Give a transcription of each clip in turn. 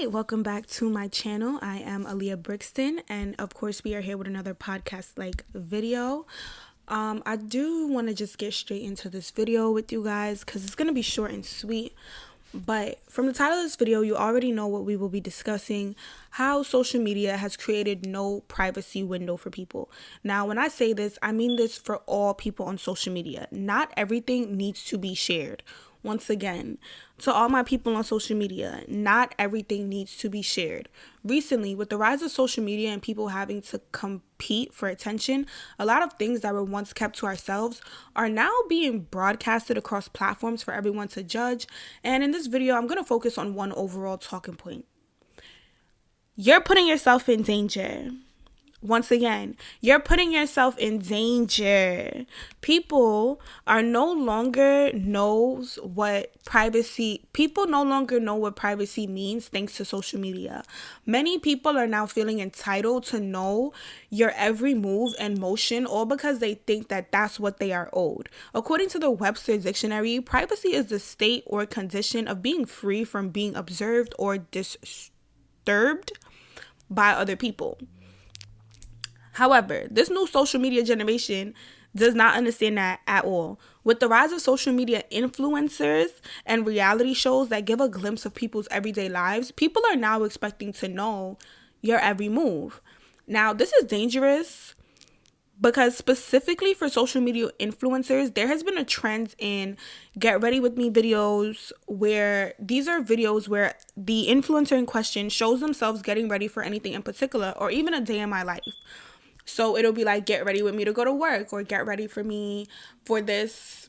Hi, welcome back to my channel. I am Aaliyah Brixton, and of course we are here with another podcast like video. I do want to just get straight into this video with you guys because it's going to be short and sweet. But from the title of this video, you already know what we will be discussing: how social media has created no privacy window for people. Now, when I say this, I mean this for all people on social media. Not everything needs to be shared. Once again, to all my people on social media, not everything needs to be shared. Recently, with the rise of social media and people having to compete for attention, a lot of things that were once kept to ourselves are now being broadcasted across platforms for everyone to judge. And in this video, I'm going to focus on one overall talking point. You're putting yourself in danger. Once again, you're putting yourself in danger. People are no longer knows what privacy. People no longer know what privacy means thanks to social media. Many people are now feeling entitled to know your every move and motion, all because they think that that's what they are owed. According to the Webster Dictionary, privacy is the state or condition of being free from being observed or disturbed by other people. However, this new social media generation does not understand that at all. With the rise of social media influencers and reality shows that give a glimpse of people's everyday lives, people are now expecting to know your every move. Now, this is dangerous because specifically for social media influencers, there has been a trend in get ready with me videos where these are videos where the influencer in question shows themselves getting ready for anything in particular or even a day in my life. So it'll be like, get ready with me to go to work, or get ready for me for this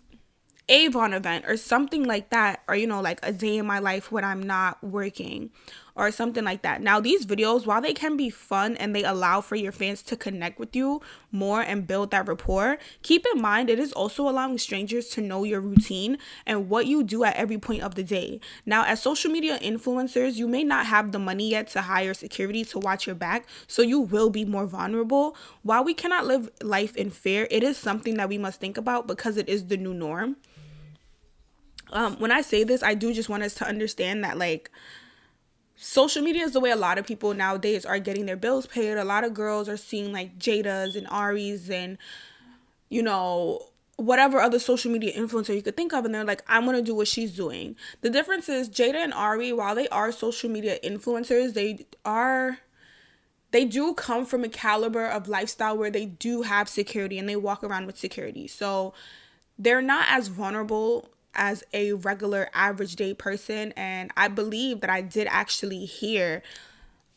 Avon event or something like that. Or, like a day in my life when I'm not working or something like that. Now, these videos, while they can be fun and they allow for your fans to connect with you more and build that rapport, keep in mind it is also allowing strangers to know your routine and what you do at every point of the day. Now, as social media influencers, you may not have the money yet to hire security to watch your back, so you will be more vulnerable. While we cannot live life in fear, it is something that we must think about because it is the new norm. When I say this, I do just want us to understand that, social media is the way a lot of people nowadays are getting their bills paid. A lot of girls are seeing Jada's and Ari's and, whatever other social media influencer you could think of. And they're like, I'm going to do what she's doing. The difference is Jada and Ari, while they are social media influencers, they do come from a caliber of lifestyle where they do have security and they walk around with security. So they're not as vulnerable as a regular average day person. And I believe that I did actually hear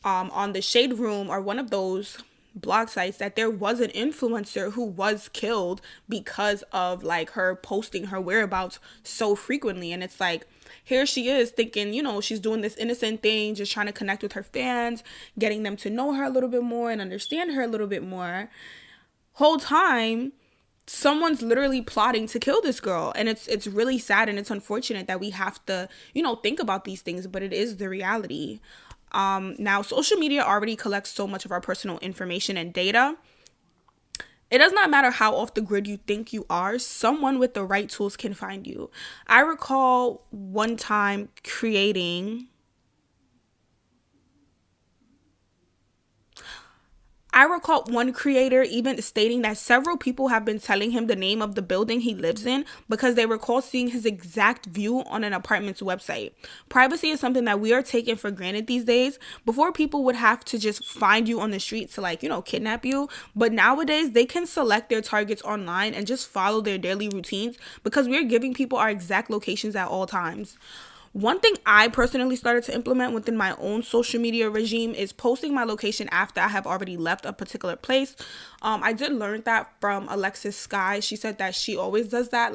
on the Shade Room or one of those blog sites that there was an influencer who was killed because of her posting her whereabouts so frequently. And it's here she is thinking, she's doing this innocent thing, just trying to connect with her fans, getting them to know her a little bit more and understand her a little bit more. Whole time, someone's literally plotting to kill this girl. And it's really sad and it's unfortunate that we have to, think about these things, but it is the reality. Now, social media already collects so much of our personal information and data. It does not matter how off the grid you think you are, someone with the right tools can find you. I recall one time one creator even stating that several people have been telling him the name of the building he lives in because they recall seeing his exact view on an apartment's website. Privacy is something that we are taking for granted these days. Before, people would have to just find you on the street to kidnap you. But nowadays, they can select their targets online and just follow their daily routines because we're giving people our exact locations at all times. One thing I personally started to implement within my own social media regime is posting my location after I have already left a particular place. I did learn that from Alexis Sky. She said that she always does that.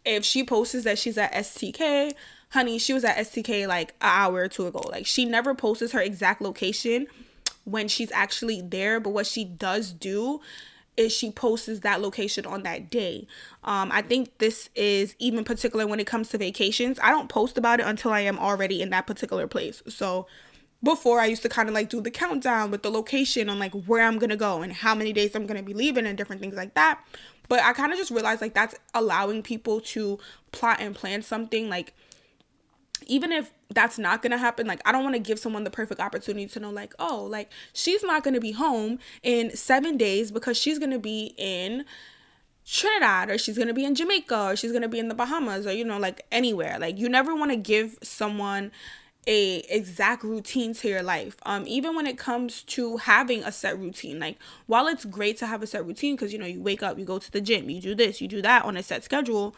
If she posts that she's at STK, honey, she was at STK an hour or two ago. She never posts her exact location when she's actually there. But what she does do is she posts that location on that day. I think this is even particular when it comes to vacations. I don't post about it until I am already in that particular place. So before, I used to kind of do the countdown with the location on where I'm gonna go and how many days I'm gonna be leaving and different things like that. But I kind of just realized that's allowing people to plot and plan something even if that's not gonna happen, like I don't want to give someone the perfect opportunity to know, like, oh, like she's not gonna be home in 7 days because she's gonna be in Trinidad, or she's gonna be in Jamaica, or she's gonna be in the Bahamas, or like anywhere. Like you never want to give someone a exact routine to your life. Even when it comes to having a set routine, like while it's great to have a set routine, because you wake up, you go to the gym, you do this, you do that on a set schedule,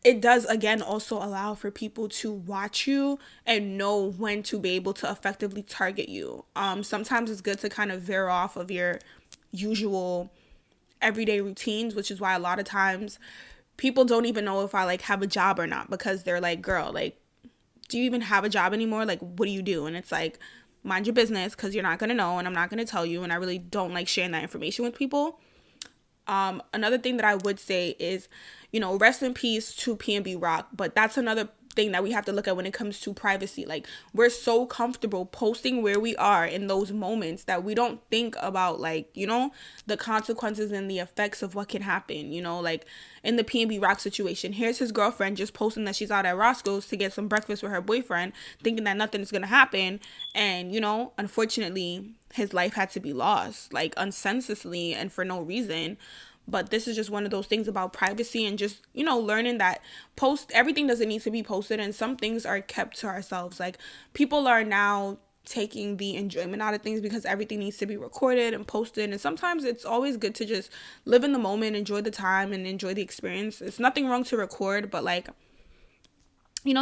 it does again also allow for people to watch you and know when to be able to effectively target you. Sometimes it's good to kind of veer off of your usual everyday routines, which is why a lot of times people don't even know if I like have a job or not, because they're like, girl, like, do you even have a job anymore? Like, what do you do? And it's like, mind your business, because you're not going to know, and I'm not going to tell you, and I really don't like sharing that information with people. Another thing that I would say is, rest in peace to P&B Rock, but that's another thing that we have to look at when it comes to privacy. Like, we're so comfortable posting where we are in those moments that we don't think about, like, the consequences and the effects of what can happen. Like in the P&B Rock situation, here's his girlfriend just posting that she's out at Roscoe's to get some breakfast with her boyfriend, thinking that nothing is gonna happen, and unfortunately his life had to be lost, like unsenselessly and for no reason. But this is just one of those things about privacy, and just, learning that everything doesn't need to be posted, and some things are kept to ourselves. Like, people are now taking the enjoyment out of things because everything needs to be recorded and posted. And sometimes it's always good to just live in the moment, enjoy the time, and enjoy the experience. It's nothing wrong to record, but like,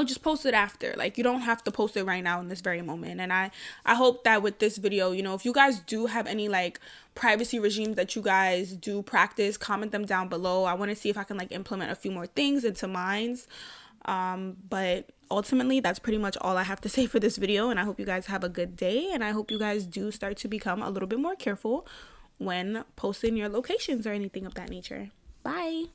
just post it after. Like, you don't have to post it right now in this very moment. And I hope that with this video, if you guys do have any like privacy regimes that you guys do practice, comment them down below. I want to see if I can like implement a few more things into mines. But ultimately, that's pretty much all I have to say for this video. And I hope you guys have a good day. And I hope you guys do start to become a little bit more careful when posting your locations or anything of that nature. Bye.